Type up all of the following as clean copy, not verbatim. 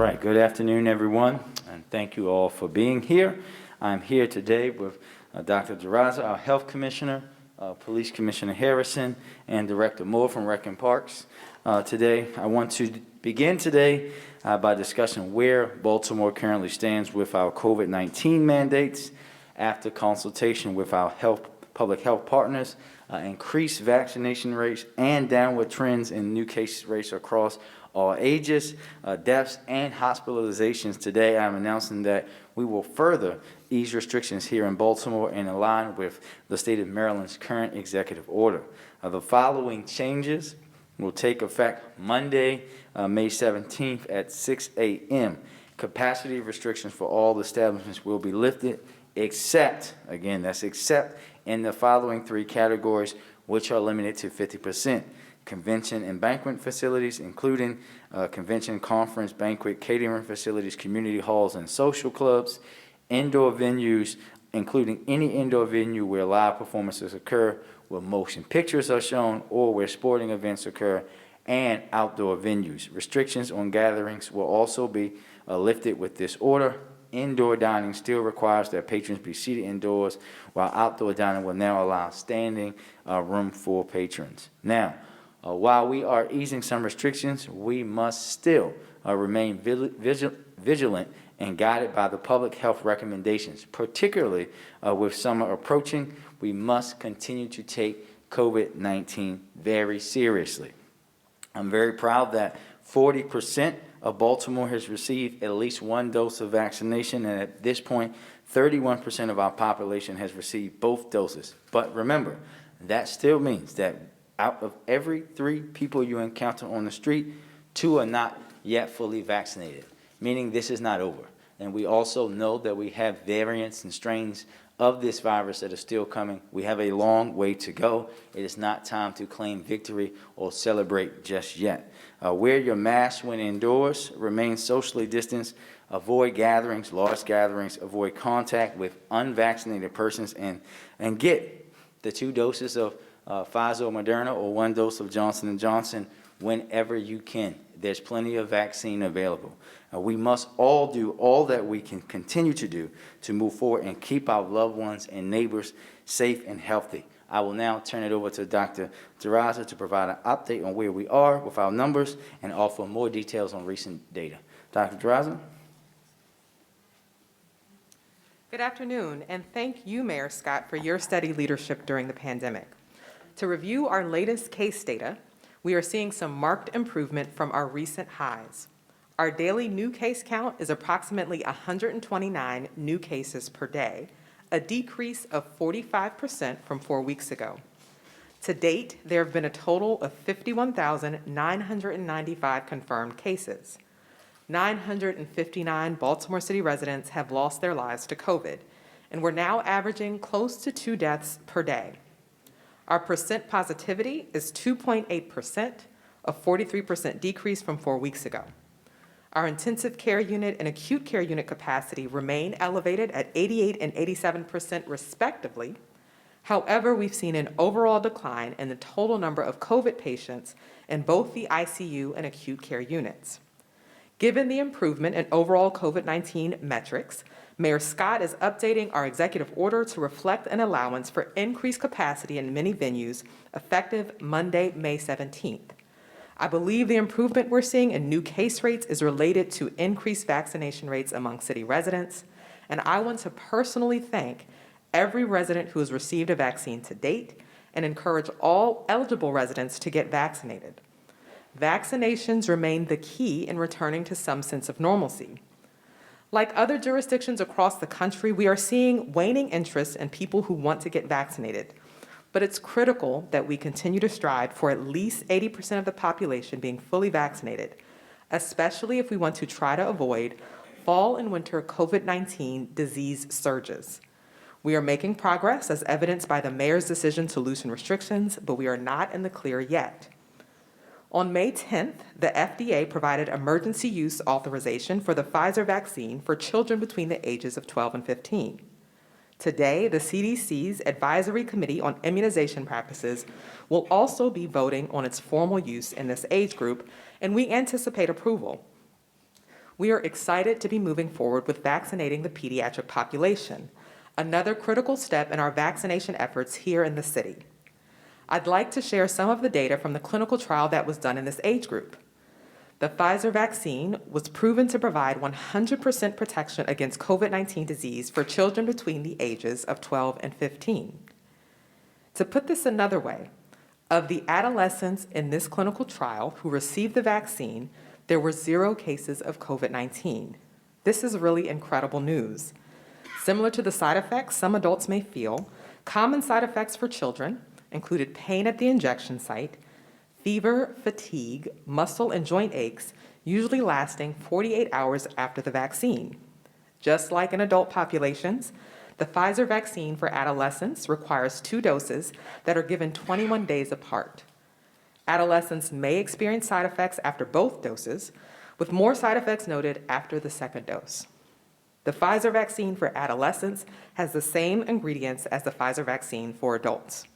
right, good afternoon, everyone, and thank you all for being here. I'm here today with Dr. Duraza, our Health Commissioner, Police Commissioner Harrison, and Director Moore from Rec and Parks. Today, I want to begin today by discussing where Baltimore currently stands with our COVID-19 mandates after consultation with our public health partners, increased vaccination rates, and downward trends in new case rates across all ages, deaths, and hospitalizations. Today, I'm announcing that we will further ease restrictions here in Baltimore and align with the state of Maryland's current executive order. The following changes will take effect Monday, May 17th at 6 a.m. Capacity restrictions for all establishments will be lifted except, again, that's except in the following three categories, which are limited to 50%. Convention and banquet facilities, including convention, conference, banquet, catering facilities, community halls, and social clubs. Indoor venues, including any indoor venue where live performances occur, where motion pictures are shown, or where sporting events occur, and outdoor venues. Restrictions on gatherings will also be lifted with this order. Indoor dining still requires that patrons be seated indoors, while outdoor dining will now allow standing room for patrons. Now, while we are easing some restrictions, we must still remain vigilant and guided by the public health recommendations. Particularly with summer approaching, we must continue to take COVID-19 very seriously. I'm very proud that 40% of Baltimore has received at least one dose of vaccination, and at this point, 31% of our population has received both doses. But remember, that still means that out of every 3 people you encounter on the street, 2 are not yet fully vaccinated, meaning this is not over. And we also know that we have variants and strains of this virus that are still coming. We have a long way to go. It is not time to claim victory or celebrate just yet. Wear your mask when indoors, remain socially distanced, avoid gatherings, large gatherings, avoid contact with unvaccinated persons, and get the 2 doses of Pfizer or Moderna or 1 dose of Johnson & Johnson whenever you can. There's plenty of vaccine available. We must all do all that we can continue to do to move forward and keep our loved ones and neighbors safe and healthy. I will now turn it over to Dr. Duraza to provide an update on where we are with our numbers and offer more details on recent data. Dr. Duraza? Good afternoon, and thank you, Mayor Scott, for your steady leadership during the pandemic. To review our latest case data, we are seeing some marked improvement from our recent highs. Our daily new case count is approximately 129 new cases per day, a decrease of 45% from 4 weeks ago. To date, there have been a total of 51,995 confirmed cases. 959 Baltimore City residents have lost their lives to COVID, and we're now averaging close to 2 deaths per day. Our percent positivity is 2.8%, a 43% decrease from 4 weeks ago. Our intensive care unit and acute care unit capacity remain elevated at 88% and 87% respectively. However, we've seen an overall decline in the total number of COVID patients in both the ICU and acute care units. Given the improvement in overall COVID-19 metrics, Mayor Scott is updating our executive order to reflect an allowance for increased capacity in many venues effective Monday, May 17th. I believe the improvement we're seeing in new case rates is related to increased vaccination rates among city residents, and I want to personally thank every resident who has received a vaccine to date and encourage all eligible residents to get vaccinated. Vaccinations remain the key in returning to some sense of normalcy. Like other jurisdictions across the country, we are seeing waning interest in people who want to get vaccinated. But it's critical that we continue to strive for at least 80% of the population being fully vaccinated, especially if we want to try to avoid fall and winter COVID-19 disease surges. We are making progress as evidenced by the mayor's decision to loosen restrictions, but we are not in the clear yet. On May 10th, the FDA provided emergency use authorization for the Pfizer vaccine for children between the ages of 12 and 15. Today, the CDC's Advisory Committee on Immunization Practices will also be voting on its formal use in this age group, and we anticipate approval. We are excited to be moving forward with vaccinating the pediatric population, another critical step in our vaccination efforts here in the city. I'd like to share some of the data from the clinical trial that was done in this age group. The Pfizer vaccine was proven to provide 100% protection against COVID-19 disease for children between the ages of 12 and 15. To put this another way, of the adolescents in this clinical trial who received the vaccine, there were 0 cases of COVID-19. This is really incredible news. Similar to the side effects some adults may feel, common side effects for children included pain at the injection site, fever, fatigue, muscle and joint aches, usually lasting 48 hours after the vaccine. Just like in adult populations, the Pfizer vaccine for adolescents requires 2 doses that are given 21 days apart. Adolescents may experience side effects after both doses, with more side effects noted after the second dose. The Pfizer vaccine for adolescents has the same ingredients as the Pfizer vaccine for adults.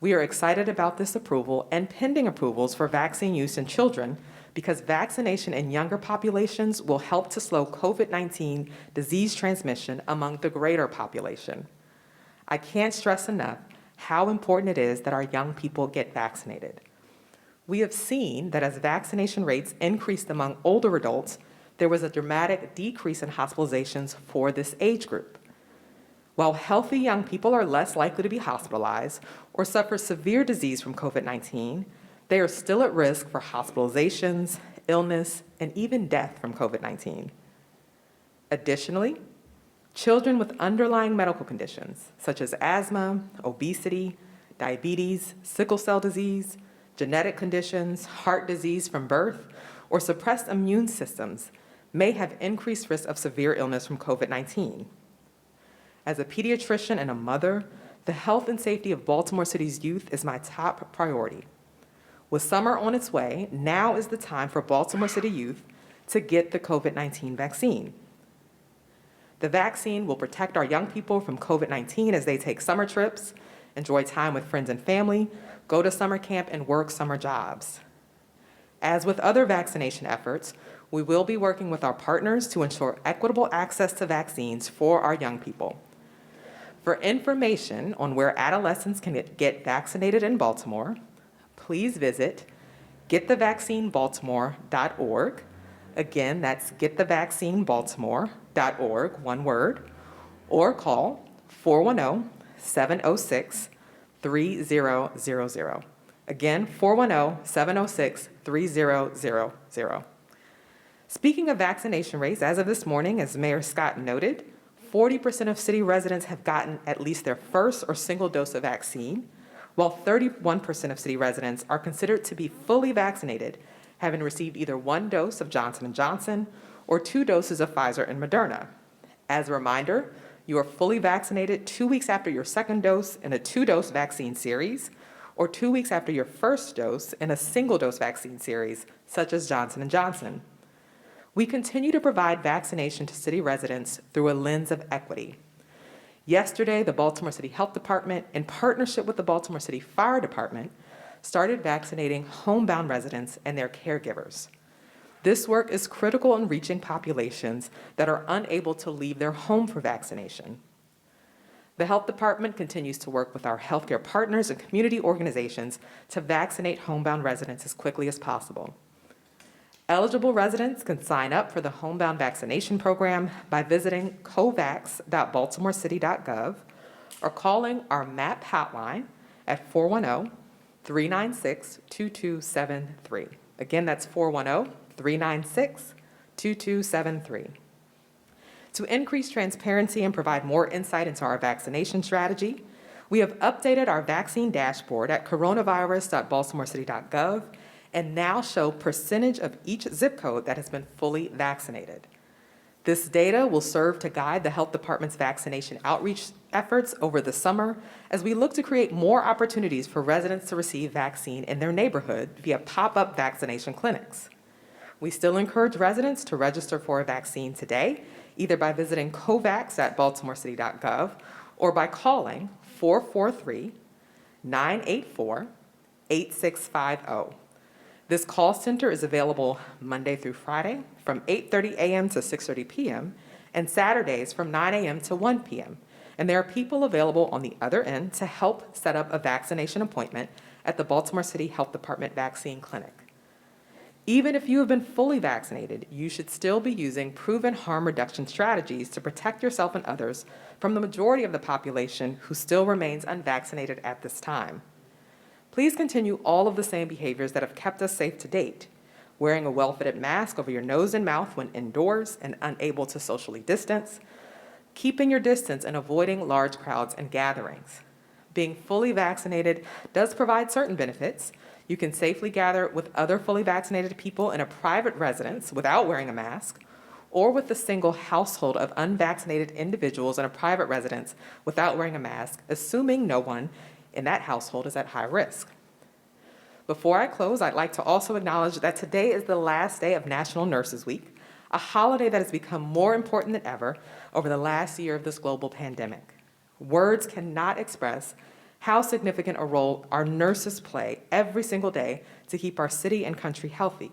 We are excited about this approval and pending approvals for vaccine use in children because vaccination in younger populations will help to slow COVID-19 disease transmission among the greater population. I can't stress enough how important it is that our young people get vaccinated. We have seen that as vaccination rates increased among older adults, there was a dramatic decrease in hospitalizations for this age group. While healthy young people are less likely to be hospitalized or suffer severe disease from COVID-19, they are still at risk for hospitalizations, illness, and even death from COVID-19. Additionally, children with underlying medical conditions such as asthma, obesity, diabetes, sickle cell disease, genetic conditions, heart disease from birth, or suppressed immune systems may have increased risk of severe illness from COVID-19. As a pediatrician and a mother, the health and safety of Baltimore City's youth is my top priority. With summer on its way, now is the time for Baltimore City youth to get the COVID-19 vaccine. The vaccine will protect our young people from COVID-19 as they take summer trips, enjoy time with friends and family, go to summer camp, and work summer jobs. As with other vaccination efforts, we will be working with our partners to ensure equitable access to vaccines for our young people. For information on where adolescents can get vaccinated in Baltimore, please visit getthevaccinebaltimore.org. Again, that's getthevaccinebaltimore.org, one word, or call 410-706-3000. Again, 410-706-3000. Speaking of vaccination rates, as of this morning, as Mayor Scott noted, 40% of city residents have gotten at least their first or single dose of vaccine, while 31% of city residents are considered to be fully vaccinated, having received either 1 dose of Johnson & Johnson or 2 doses of Pfizer and Moderna. As a reminder, you are fully vaccinated 2 weeks after your second dose in a 2-dose vaccine series, or 2 weeks after your first dose in a single-dose vaccine series, such as Johnson & Johnson. We continue to provide vaccination to city residents through a lens of equity. Yesterday, the Baltimore City Health Department, in partnership with the Baltimore City Fire Department, started vaccinating homebound residents and their caregivers. This work is critical in reaching populations that are unable to leave their home for vaccination. The Health Department continues to work with our healthcare partners and community organizations to vaccinate homebound residents as quickly as possible. Eligible residents can sign up for the homebound vaccination program by visiting covax.baltimorecity.gov or calling our MAP hotline at 410-396-2273. Again, that's 410-396-2273. To increase transparency and provide more insight into our vaccination strategy, we have updated our vaccine dashboard at coronavirus.baltimorecity.gov and now show percentage of each zip code that has been fully vaccinated. This data will serve to guide the Health Department's vaccination outreach efforts over the summer as we look to create more opportunities for residents to receive vaccine in their neighborhood via pop-up vaccination clinics. We still encourage residents to register for a vaccine today, either by visiting covax.baltimorecity.gov or by calling 443-984-8650. This call center is available Monday through Friday from 8:30 a.m. to 6:30 p.m. and Saturdays from 9 a.m. to 1 p.m. And there are people available on the other end to help set up a vaccination appointment at the Baltimore City Health Department Vaccine Clinic. Even if you have been fully vaccinated, you should still be using proven harm reduction strategies to protect yourself and others from the majority of the population who still remains unvaccinated at this time. Please continue all of the same behaviors that have kept us safe to date: wearing a well-fitted mask over your nose and mouth when indoors and unable to socially distance, keeping your distance and avoiding large crowds and gatherings. Being fully vaccinated does provide certain benefits. You can safely gather with other fully vaccinated people in a private residence without wearing a mask, or with a single household of unvaccinated individuals in a private residence without wearing a mask, assuming no one in that household is at high risk. Before I close, I'd like to also acknowledge that today is the last day of National Nurses Week, a holiday that has become more important than ever over the last year of this global pandemic. Words cannot express how significant a role our nurses play every single day to keep our city and country healthy,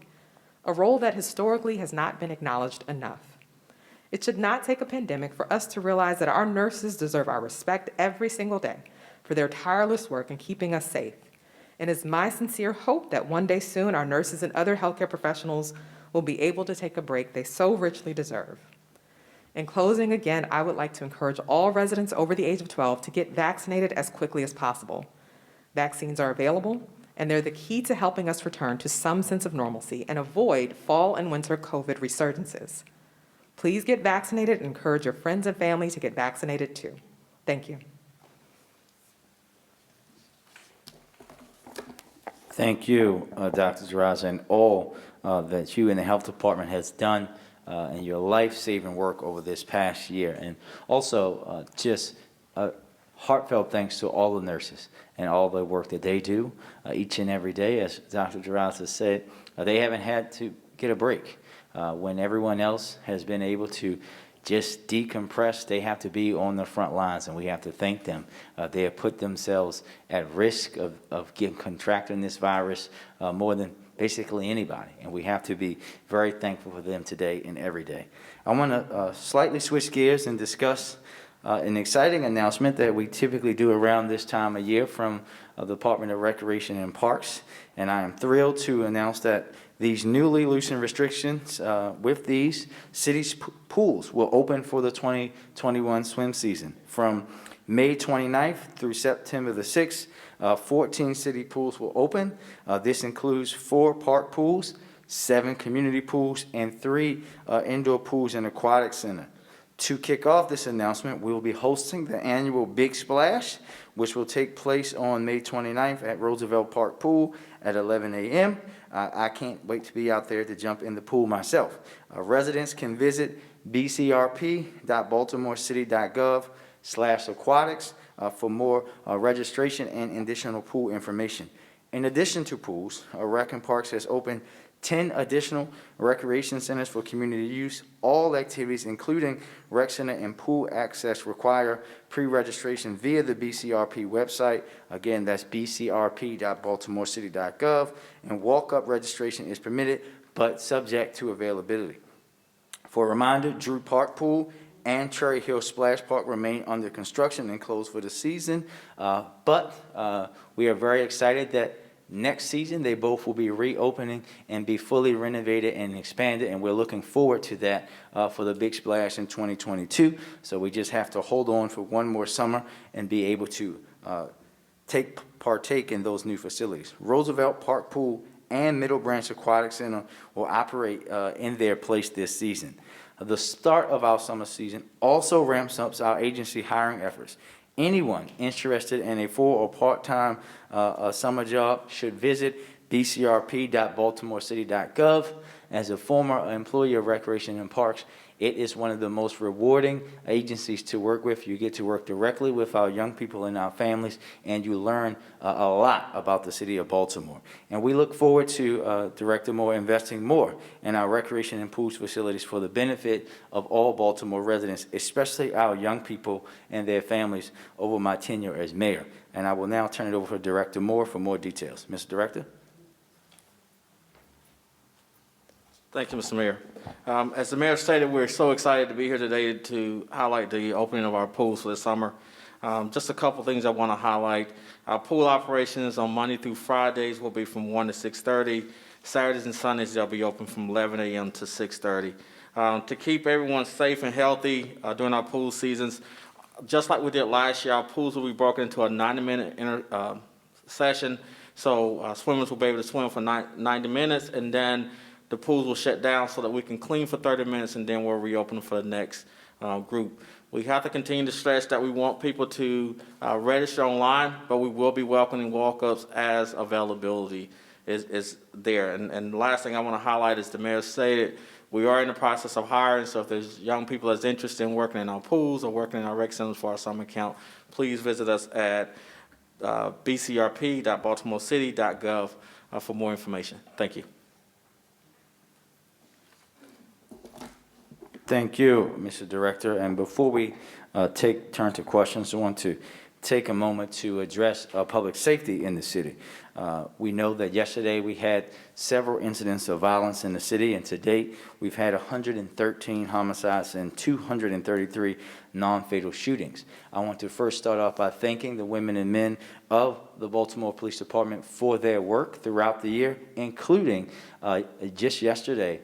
a role that historically has not been acknowledged enough. It should not take a pandemic for us to realize that our nurses deserve our respect every single day for their tireless work in keeping us safe. And it's my sincere hope that one day soon our nurses and other healthcare professionals will be able to take a break they so richly deserve. In closing, again, I would like to encourage all residents over the age of 12 to get vaccinated as quickly as possible. Vaccines are available, and they're the key to helping us return to some sense of normalcy and avoid fall and winter COVID resurgences. Please get vaccinated and encourage your friends and family to get vaccinated too. Thank you. Thank you, Dr. Zaraza, and all that you and the Health Department has done in your life-saving work over this past year. And also, just heartfelt thanks to all the nurses and all the work that they do each and every day. As Dr. Zaraza said, they haven't had to get a break. When everyone else has been able to just decompress, they have to be on the front lines, and we have to thank them. They have put themselves at risk of contracting this virus more than basically anybody, and we have to be very thankful for them today and every day. I want to slightly switch gears and discuss an exciting announcement that we typically do around this time of year from the Department of Recreation and Parks, and I am thrilled to announce that these newly loosened restrictions with these cities' pools will open for the 2021 swim season. From May 29th through September the 6th, 14 city pools will open. This includes 4 park pools, 7 community pools, and 3 indoor pools and aquatic center. To kick off this announcement, we will be hosting the annual Big Splash, which will take place on May 29th at Roosevelt Park Pool at 11 a.m. I can't wait to be out there to jump in the pool myself. Residents can visit bcrp.baltimorecity.gov/aquatics for more registration and additional pool information. In addition to pools, Rec and Parks has opened 10 additional recreation centers for community use. All activities, including rec center and pool access, require pre-registration via the BCRP website. Again, that's bcrp.baltimorecity.gov, and walk-up registration is permitted, but subject to availability. For a reminder, Drew Park Pool and Cherry Hill Splash Park remain under construction and closed for the season, but we are very excited that next season, they both will be reopening and be fully renovated and expanded, and we're looking forward to that for the Big Splash in 2022. So we just have to hold on for one more summer and be able to partake in those new facilities. Roosevelt Park Pool and Middle Branch Aquatic Center will operate in their place this season. The start of our summer season also ramps up our agency hiring efforts. Anyone interested in a full or part-time summer job should visit bcrp.baltimorecity.gov. As a former employee of Recreation and Parks, it is one of the most rewarding agencies to work with. You get to work directly with our young people and our families, and you learn a lot about the city of Baltimore. And we look forward to Director Moore investing more in our recreation and pools facilities for the benefit of all Baltimore residents, especially our young people and their families over my tenure as mayor. And I will now turn it over to Director Moore for more details. Mr. Director? Thank you, Mr. Mayor. As the mayor stated, we're so excited to be here today to highlight the opening of our pools for the summer. Just a couple things I want to highlight. Our pool operations on Monday through Fridays will be from 1 to 6:30. Saturdays and Sundays, they'll be open from 11 a.m. to 6:30. To keep everyone safe and healthy during our pool seasons, just like we did last year, our pools will be broken into a 90-minute session. So swimmers will be able to swim for 90 minutes, and then the pools will shut down so that we can clean for 30 minutes, and then we'll reopen for the next group. We have to continue to stress that we want people to register online, but we will be welcoming walk-ups as availability is there. And the last thing I want to highlight is the mayor stated, we are in the process of hiring, so if there's young people that's interested in working in our pools or working in our rec centers for our summer camp, please visit us at bcrp.baltimorecity.gov for more information. Thank you. Thank you, Mr. Director. And before we turn to questions, I want to take a moment to address public safety in the city. We know that yesterday we had several incidents of violence in the city, and to date we've had 113 homicides and 233 non-fatal shootings. I want to first start off by thanking the women and men of the Baltimore Police Department for their work throughout the year, including just yesterday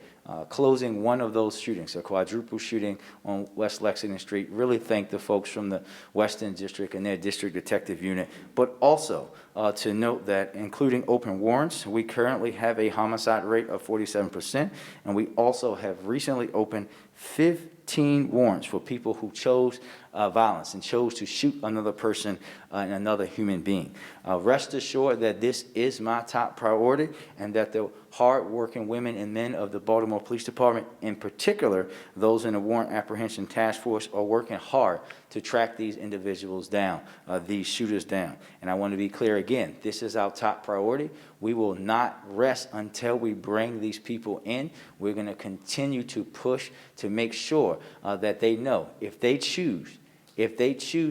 closing one of those shootings, a quadruple shooting on West Lexington Street. Really thank the folks from the Western District and their district detective unit, but also to note that including open warrants, we currently have a homicide rate of 47%, and we also have recently opened 15 warrants for people who chose violence and chose to shoot another person and another human being. Rest assured that this is my top priority, and that the hard-working women and men of the Baltimore Police Department, in particular those in the Warrant Apprehension Task Force, are working hard to track these individuals down, these shooters down. And I want to be clear again, this is our top priority. We will not rest until we bring these people in. We're going to continue to push to make sure that they know if they choose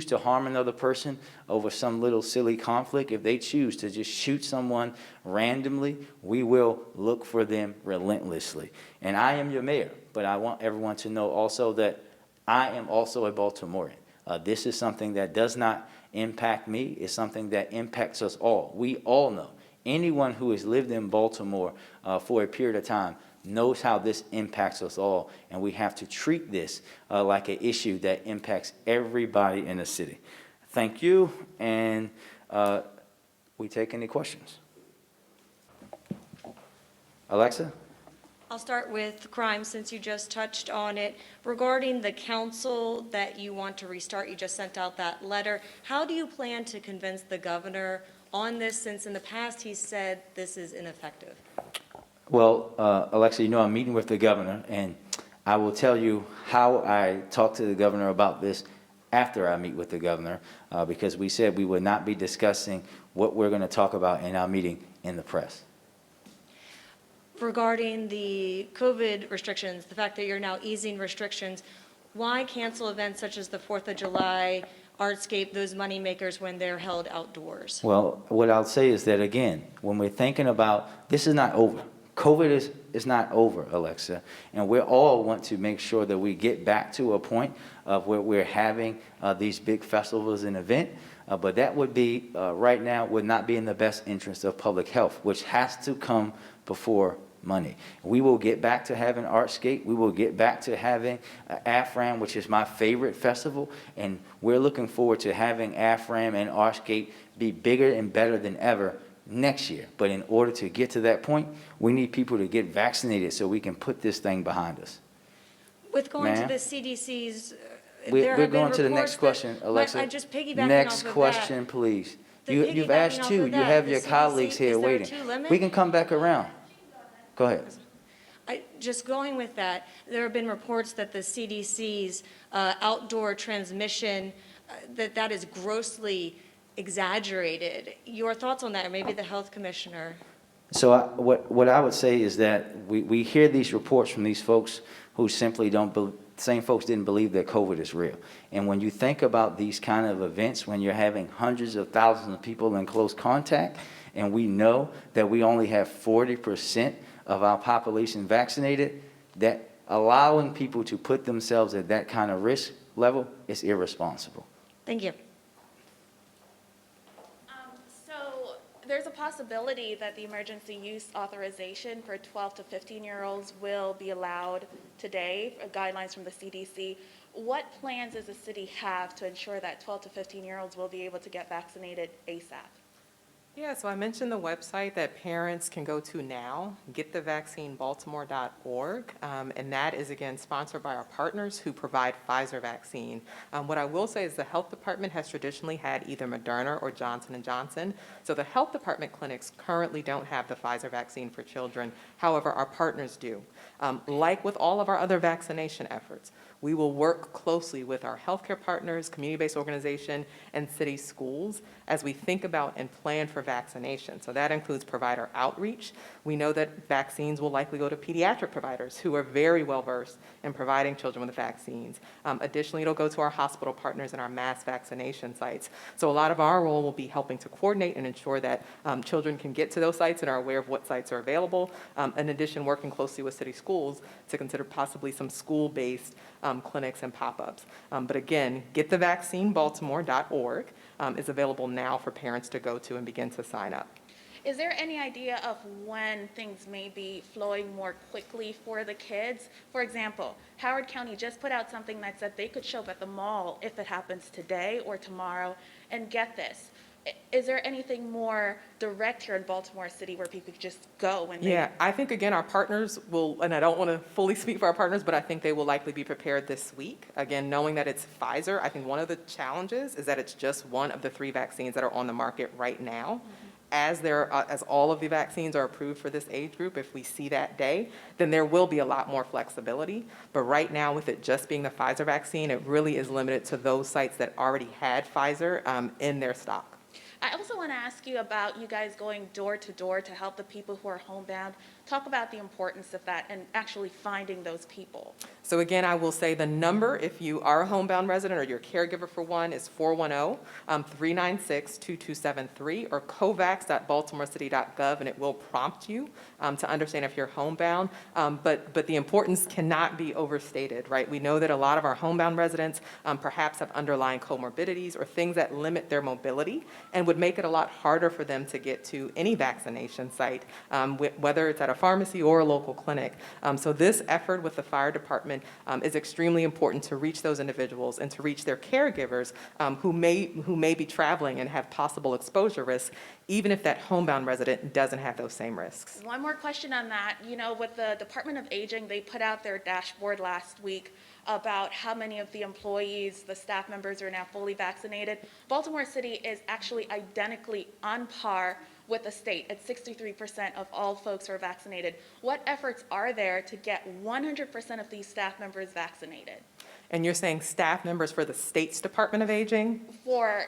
to harm another person over some little silly conflict, if they choose to just shoot someone randomly, we will look for them relentlessly. And I am your mayor, but I want everyone to know also that I am also a Baltimorean. This is something that does not impact me. It's something that impacts us all. We all know. Anyone who has lived in Baltimore for a period of time knows how this impacts us all, and we have to treat this like an issue that impacts everybody in the city. Thank you, and we take any questions. Alexa? I'll start with crime since you just touched on it. Regarding the council that you want to restart, you just sent out that letter. How do you plan to convince the governor on this, since in the past he said this is ineffective? Well, Alexa, you know I'm meeting with the governor, and I will tell you how I talk to the governor about this after I meet with the governor, because we said we would not be discussing what we're going to talk about in our meeting in the press. Regarding the COVID restrictions, the fact that you're now easing restrictions, why cancel events such as the 4th of July, Artscape, those money makers, when they're held outdoors? Well, what I'll say is that, again, when we're thinking about, this is not over. COVID is not over, Alexa, and we all want to make sure that we get back to a point of where we're having these big festivals and events, but that would be, right now, would not be in the best interest of public health, which has to come before money. We will get back to having Artscape. We will get back to having AFRAM, which is my favorite festival, and we're looking forward to having AFRAM and Artscape be bigger and better than ever next year. But in order to get to that point, we need people to get vaccinated so we can put this thing behind us. With going to Ma'am? the CDC's, We're going to the next question, Alexa. I just piggybacking Next off of question, please. The You've piggybacking asked off two. of You that, have the your CDC, colleagues here is there a waiting. term limit? We can come back around. Go ahead. Just going with that, there have been reports that the CDC's outdoor transmission, that is grossly exaggerated. Your thoughts on that, or maybe the health commissioner? So what I would say is that we hear these reports from these folks who simply don't same folks didn't believe that COVID is real. And when you think about these kind of events, when you're having hundreds of thousands of people in close contact, and we know that we only have 40% of our population vaccinated, that allowing people to put themselves at that kind of risk level is irresponsible. Thank you. So there's a possibility that the emergency use authorization for 12 to 15-year-olds will be allowed today, guidelines from the CDC. What plans does the city have to ensure that 12 to 15-year-olds will be able to get vaccinated ASAP? Yeah, so I mentioned the website that parents can go to now, getthevaccinebaltimore.org, and that is, again, sponsored by our partners who provide Pfizer vaccine. What I will say is the health department has traditionally had either Moderna or Johnson & Johnson, so the health department clinics currently don't have the Pfizer vaccine for children. However, our partners do. Like with all of our other vaccination efforts, we will work closely with our healthcare partners, community-based organization, and city schools as we think about and plan for vaccination. So that includes provider outreach. We know that vaccines will likely go to pediatric providers who are very well-versed in providing children with vaccines. Additionally, it'll go to our hospital partners and our mass vaccination sites. So a lot of our role will be helping to coordinate and ensure that children can get to those sites and are aware of what sites are available. In addition, working closely with city schools to consider possibly some school-based clinics and pop-ups. But again, getthevaccinebaltimore.org is available now for parents to go to and begin to sign up. Is there any idea of when things may be flowing more quickly for the kids? For example, Howard County just put out something that said they could show up at the mall if it happens today or tomorrow and get this. Is there anything more direct here in Baltimore City where people could just go when they... Yeah, I think, again, our partners will, and I don't want to fully speak for our partners, but I think they will likely be prepared this week. Again, knowing that it's Pfizer, I think one of the challenges is that it's just one of the 3 vaccines that are on the market right now. As all of the vaccines are approved for this age group, if we see that day, then there will be a lot more flexibility. But right now, with it just being the Pfizer vaccine, it really is limited to those sites that already had Pfizer in their stock. I also want to ask you about you guys going door to door to help the people who are homebound. Talk about the importance of that and actually finding those people. So again, I will say the number, if you are a homebound resident or you're a caregiver for one, is 410-396-2273 or covax.baltimorecity.gov, and it will prompt you to understand if you're homebound. But the importance cannot be overstated, right? We know that a lot of our homebound residents perhaps have underlying comorbidities or things that limit their mobility and would make it a lot harder for them to get to any vaccination site, whether it's at a pharmacy or a local clinic. So this effort with the fire department is extremely important to reach those individuals and to reach their caregivers who may be traveling and have possible exposure risks, even if that homebound resident doesn't have those same risks. One more question on that. You know, with the Department of Aging, they put out their dashboard last week about how many of the employees, the staff members are now fully vaccinated. Baltimore City is actually identically on par with the state at 63% of all folks who are vaccinated. What efforts are there to get 100% of these staff members vaccinated? And you're saying staff members for the state's Department of Aging? For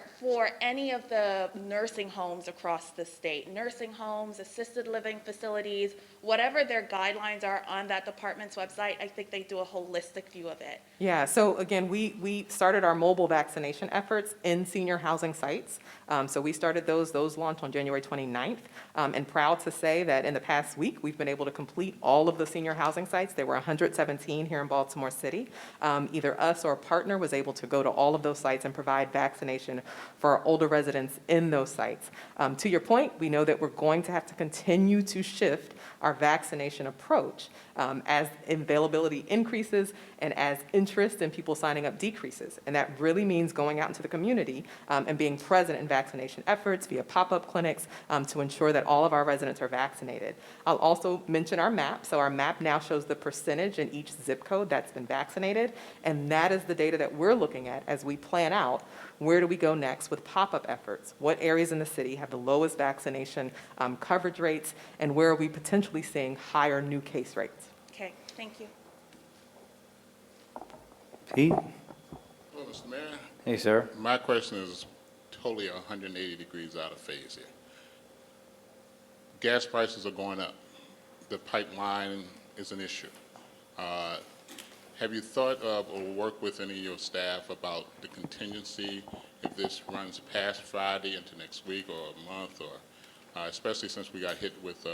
any of the nursing homes across the state, nursing homes, assisted living facilities, whatever their guidelines are on that department's website, I think they do a holistic view of it. Yeah, so again, we started our mobile vaccination efforts in senior housing sites. So we started those launched on January 29th, and proud to say that in the past week, we've been able to complete all of the senior housing sites. There were 117 here in Baltimore City. Either us or a partner was able to go to all of those sites and provide vaccination for our older residents in those sites. To your point, we know that we're going to have to continue to shift our vaccination approach as availability increases and as interest in people signing up decreases. And that really means going out into the community and being present in vaccination efforts via pop-up clinics to ensure that all of our residents are vaccinated. I'll also mention our map. So our map now shows the percentage in each zip code that's been vaccinated, and that is the data that we're looking at as we plan out where do we go next with pop-up efforts? What areas in the city have the lowest vaccination coverage rates, and where are we potentially seeing higher new case rates? Okay, thank you. Pete? Well, Mr. Mayor, Hey, sir. my question is totally 180 degrees out of phase here. Gas prices are going up. The pipeline is an issue. Have you thought of or worked with any of your staff about the contingency if this runs past Friday into next week or a month, or especially since we got hit with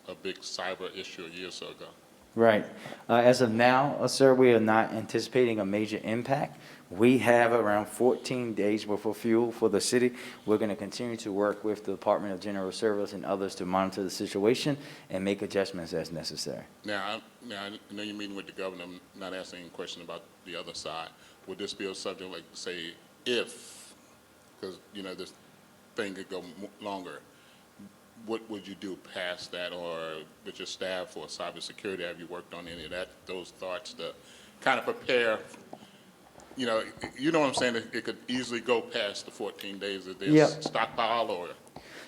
a big cyber issue a year or so ago. Right. As of now, sir, we are not anticipating a major impact. We have around 14 days worth of fuel for the city. We're going to continue to work with the Department of General Service and others to monitor the situation and make adjustments as necessary. Now I know you're meeting with the governor. I'm not asking a question about the other side. Would this be a subject like, say, if, because, you know, this thing could go longer, what would you do past that, or with your staff or cybersecurity? Have you worked on any of that, those thoughts to kind of prepare? You know what I'm saying? It could easily go past the 14 days if there's Yep. stockpile or.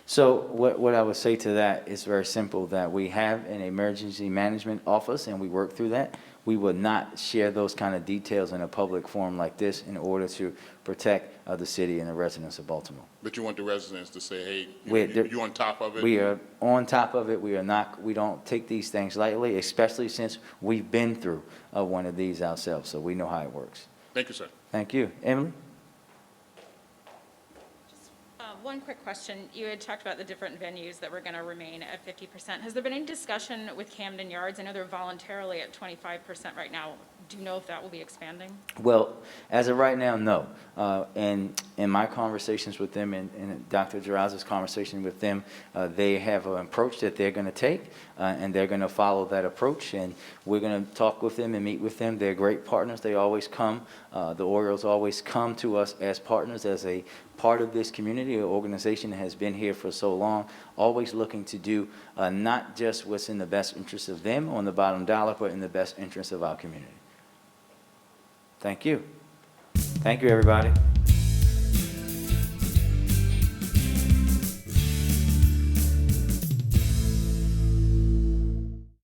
So what I would say to that is very simple, that we have an emergency management office and we work through that. We will not share those kind of details in a public forum like this in order to protect the city and the residents of Baltimore. But you want the residents to say, hey, We're- you on top of it? We are on top of it. We don't take these things lightly, especially since we've been through one of these ourselves, so we know how it works. Thank you, sir. Thank you. Emily? One quick question. You had talked about the different venues that were going to remain at 50%. Has there been any discussion with Camden Yards? I know they're voluntarily at 25% right now. Do you know if that will be expanding? Well, as of right now, no. And in my conversations with them and Dr. Jaraza's conversation with them, they have an approach that they're going to take, and they're going to follow that approach. And we're going to talk with them and meet with them. They're great partners. They always come. The Orioles always come to us as partners, as a part of this community. An organization that has been here for so long, always looking to do not just what's in the best interest of them on the bottom dollar, but in the best interest of our community. Thank you. Thank you, everybody.